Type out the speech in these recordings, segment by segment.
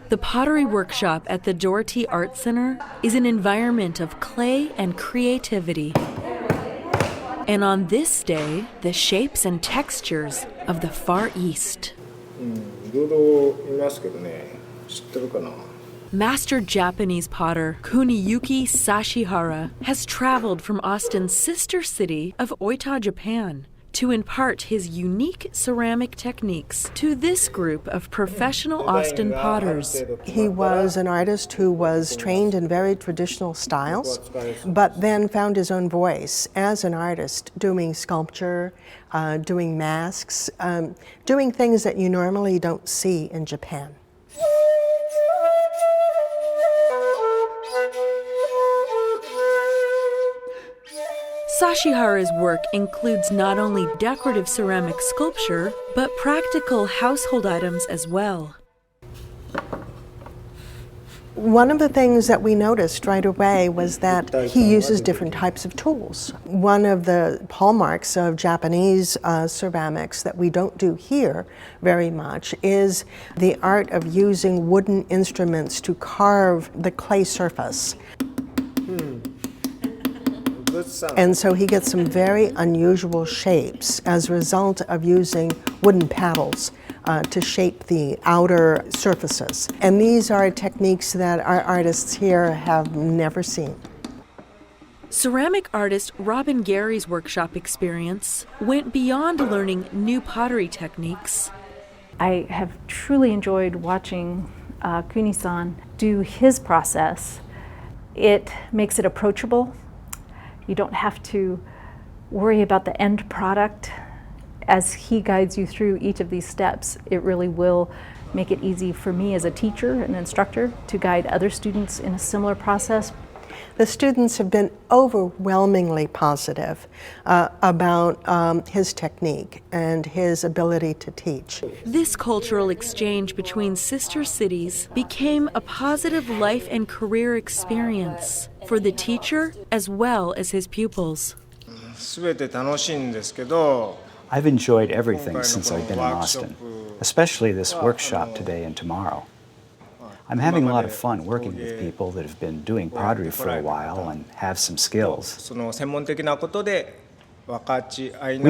The pottery workshop at the Doherty Art Center is an environment of clay and creativity. And on this day, the shapes and textures of the Far East. Master Japanese potter Kuniyuki Sashihara has traveled from Austin's sister city of Oita, Japan, to impart his unique ceramic techniques to this group of professional Austin potters. He was an artist who was trained in very traditional styles, but then found his own voice as an artist, doing sculpture, doing masks, doing things that you normally don't see in Japan. Sashihara's work includes not only decorative ceramic sculpture, but practical household items as well. One of the things that we noticed right away was that he uses different types of tools. One of the hallmarks of Japanese ceramics that we don't do here very much is the art of using wooden instruments to carve the clay surface. And so he gets some very unusual shapes as a result of using wooden paddles to shape the outer surfaces. And these are techniques that our artists here have never seen. Ceramic artist Robin Gary's workshop experience went beyond learning new pottery techniques. I have truly enjoyed watching Kuni-san do his process. It makes it approachable. You don't have to worry about the end product. As he guides you through each of these steps, it really will make it easy for me as a teacher and instructor to guide other students in a similar process. The students have been overwhelmingly positive about his technique and his ability to teach. This cultural exchange between sister cities became a positive life and career experience for the teacher as well as his pupils. I've enjoyed everything since I've been in Austin, especially this workshop today and tomorrow. I'm having a lot of fun working with people that have been doing pottery for a while and have some skills. We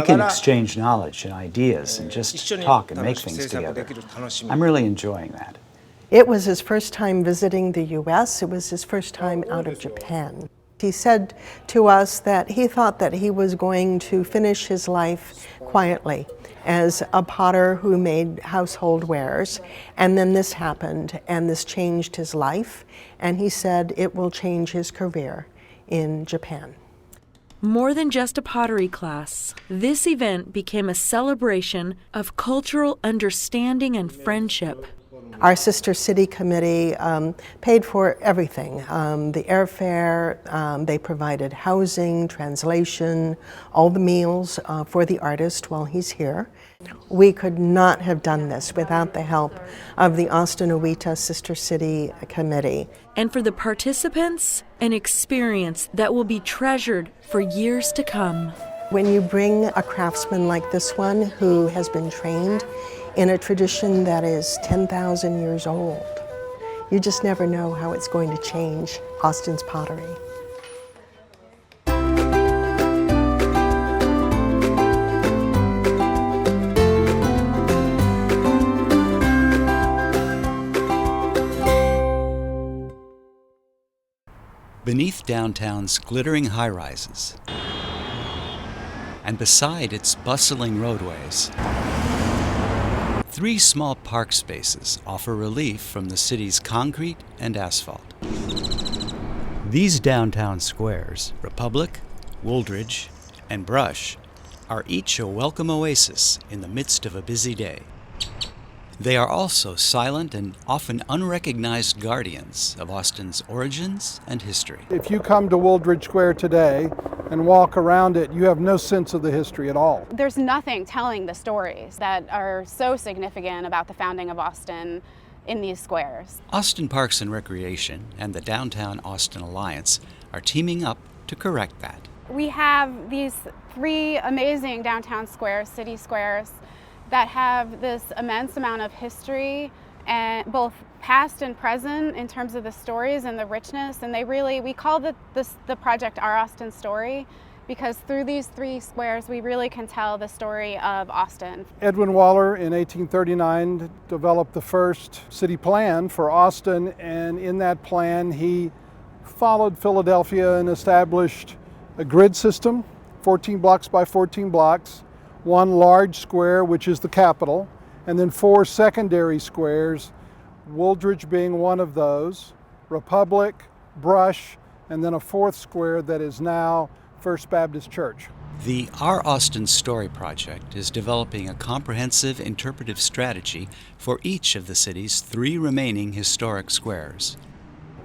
can exchange knowledge and ideas and just talk and make things together. I'm really enjoying that. It was his first time visiting the US. It was his first time out of Japan. He said to us that he thought that he was going to finish his life quietly as a potter who made household wares, and then this happened, and this changed his life, and he said it will change his career in Japan. More than just a pottery class, this event became a celebration of cultural understanding and friendship. Our sister city committee paid for everything, the airfare, they provided housing, translation, all the meals for the artist while he's here. We could not have done this without the help of the Austin Owita Sister City Committee. And for the participants, an experience that will be treasured for years to come. When you bring a craftsman like this one who has been trained in a tradition that is 10,000 years old, you just never know how it's going to change Austin's pottery. Beneath downtown's glittering high-rises, and beside its bustling roadways, 3 small park spaces offer relief from the city's concrete and asphalt. These downtown squares, Republic, Wooldridge, and Brush, are each a welcome oasis in the midst of a busy day. They are also silent and often unrecognized guardians of Austin's origins and history. If you come to Wooldridge Square today and walk around it, you have no sense of the history at all. There's nothing telling the stories that are so significant about the founding of Austin in these squares. Austin Parks and Recreation and the Downtown Austin Alliance are teaming up to correct that. We have these 3 amazing downtown squares, city squares, that have this immense amount of history and both past and present in terms of the stories and the richness. And we call the project Our Austin Story, because through these 3 squares we really can tell the story of Austin. Edwin Waller in 1839 developed the first city plan for Austin, and in that plan he followed Philadelphia and established a grid system, 14 blocks by 14 blocks, 1 large square, which is the Capitol, and then 4 secondary squares, Wooldridge being one of those, Republic, Brush, and then a 4th square that is now First Baptist Church. The Our Austin Story project is developing a comprehensive interpretive strategy for each of the city's 3 remaining historic squares.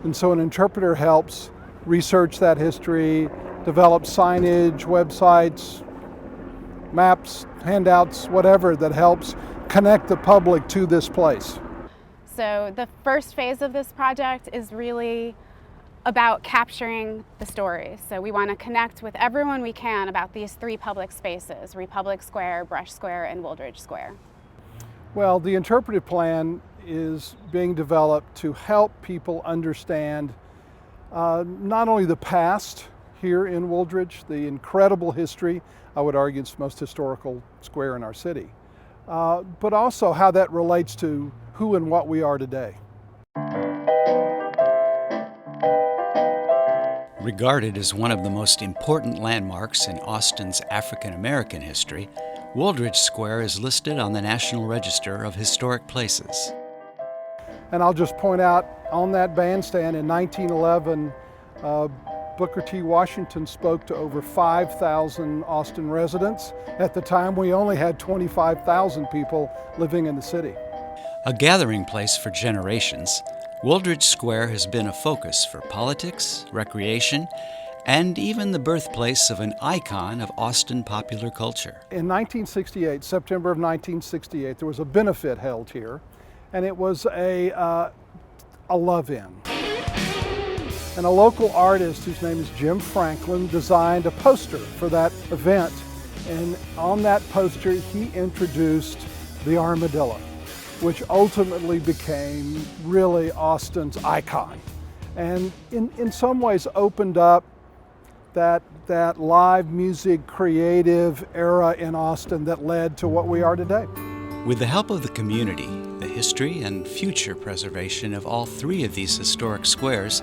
And so an interpreter helps research that history, develop signage, websites, maps, handouts, whatever that helps connect the public to this place. So the first phase of this project is really about capturing the stories. So we want to connect with everyone we can about these 3 public spaces, Republic Square, Brush Square, and Wooldridge Square. Well, the interpretive plan is being developed to help people understand not only the past here in Wooldridge, the incredible history, I would argue it's the most historical square in our city, but also how that relates to who and what we are today. Regarded as one of the most important landmarks in Austin's African American history, Wooldridge Square is listed on the National Register of Historic Places. And I'll just point out, on that bandstand in 1911, Booker T. Washington spoke to over 5,000 Austin residents. At the time, we only had 25,000 people living in the city. A gathering place for generations, Wooldridge Square has been a focus for politics, recreation, and even the birthplace of an icon of Austin popular culture. In 1968, September of 1968, there was a benefit held here, and it was a love-in. And a local artist whose name is Jim Franklin designed a poster for that event. And on that poster, he introduced the armadillo, which ultimately became really Austin's icon. And in some ways opened up that live music creative era in Austin that led to what we are today. With the help of the community, the history and future preservation of all 3 of these historic squares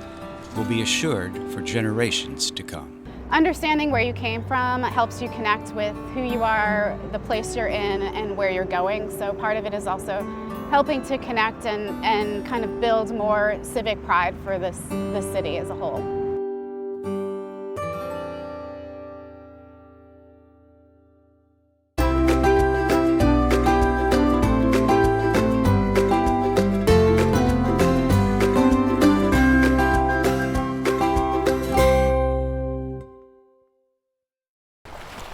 will be assured for generations to come. Understanding where you came from helps you connect with who you are, the place you're in, and where you're going. So part of it is also helping to connect and kind of build more civic pride for this city as a whole.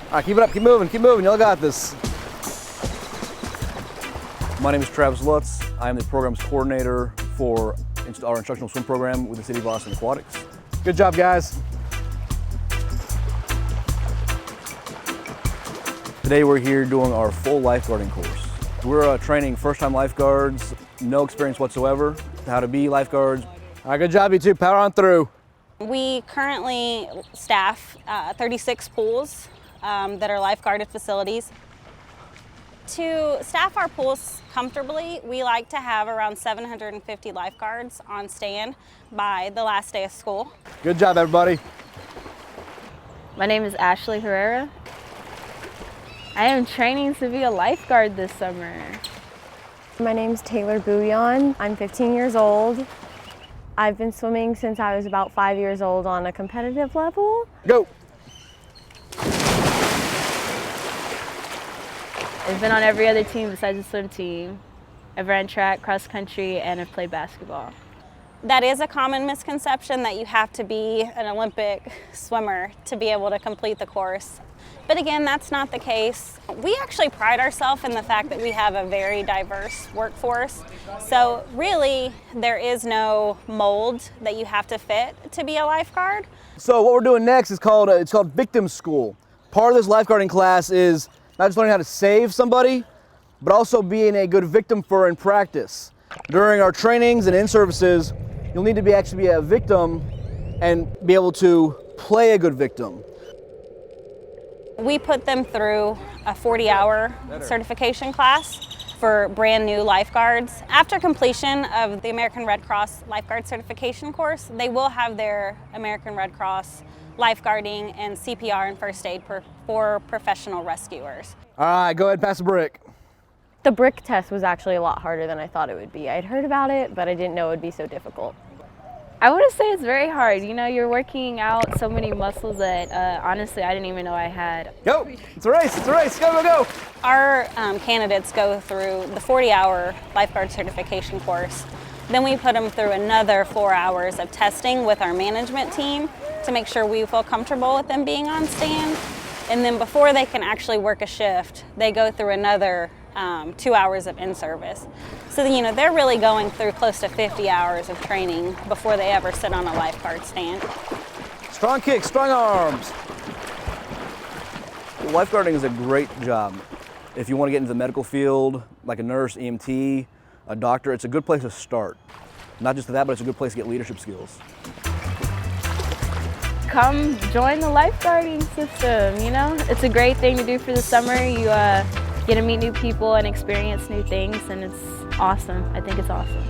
All right, keep it up, keep moving, y'all got this. My name is Travis Lutz. I am the programs coordinator for our instructional swim program with the City of Austin Aquatics. Good job, guys. Today we're here doing our full lifeguarding course. We're training first-time lifeguards, no experience whatsoever, how to be lifeguards. All right, good job, you two, power on through. We currently staff 36 pools that are lifeguarded facilities. To staff our pools comfortably, we like to have around 750 lifeguards on stand by the last day of school. Good job, everybody. My name is Ashley Herrera. I am training to be a lifeguard this summer. My name's Taylor Bouillon. I'm 15 years old. I've been swimming since I was about 5 years old on a competitive level. Go. I've been on every other team besides the swim team. I've ran track, cross country, and I've played basketball. That is a common misconception that you have to be an Olympic swimmer to be able to complete the course. But again, that's not the case. We actually pride ourselves in the fact that we have a very diverse workforce. So really, there is no mold that you have to fit to be a lifeguard. So what we're doing next is called Victim School. Part of this lifeguarding class is not just learning how to save somebody, but also being a good victim for in practice. During our trainings and in-services, you'll need to actually be a victim and be able to play a good victim. We put them through a 40-hour certification class for brand new lifeguards. After completion of the American Red Cross lifeguard certification course, they will have their American Red Cross lifeguarding and CPR and first aid for professional rescuers. All right, go ahead, pass the brick. The brick test was actually a lot harder than I thought it would be. I'd heard about it, but I didn't know it would be so difficult. I wouldn't say it's very hard. You know, you're working out so many muscles that honestly I didn't even know I had. Go, it's a race, go, go, go. Our candidates go through the 40-hour lifeguard certification course. Then we put them through another 4 hours of testing with our management team to make sure we feel comfortable with them being on stand. And then before they can actually work a shift, they go through another 2 hours of in-service. So, you know, they're really going through close to 50 hours of training before they ever sit on a lifeguard stand. Strong kicks, strong arms. Lifeguarding is a great job. If you want to get into the medical field, like a nurse, EMT, a doctor, it's a good place to start. Not just that, but it's a good place to get leadership skills. Come join the lifeguarding system, you know? It's a great thing to do for the summer. You get to meet new people and experience new things, and it's awesome. I think it's awesome.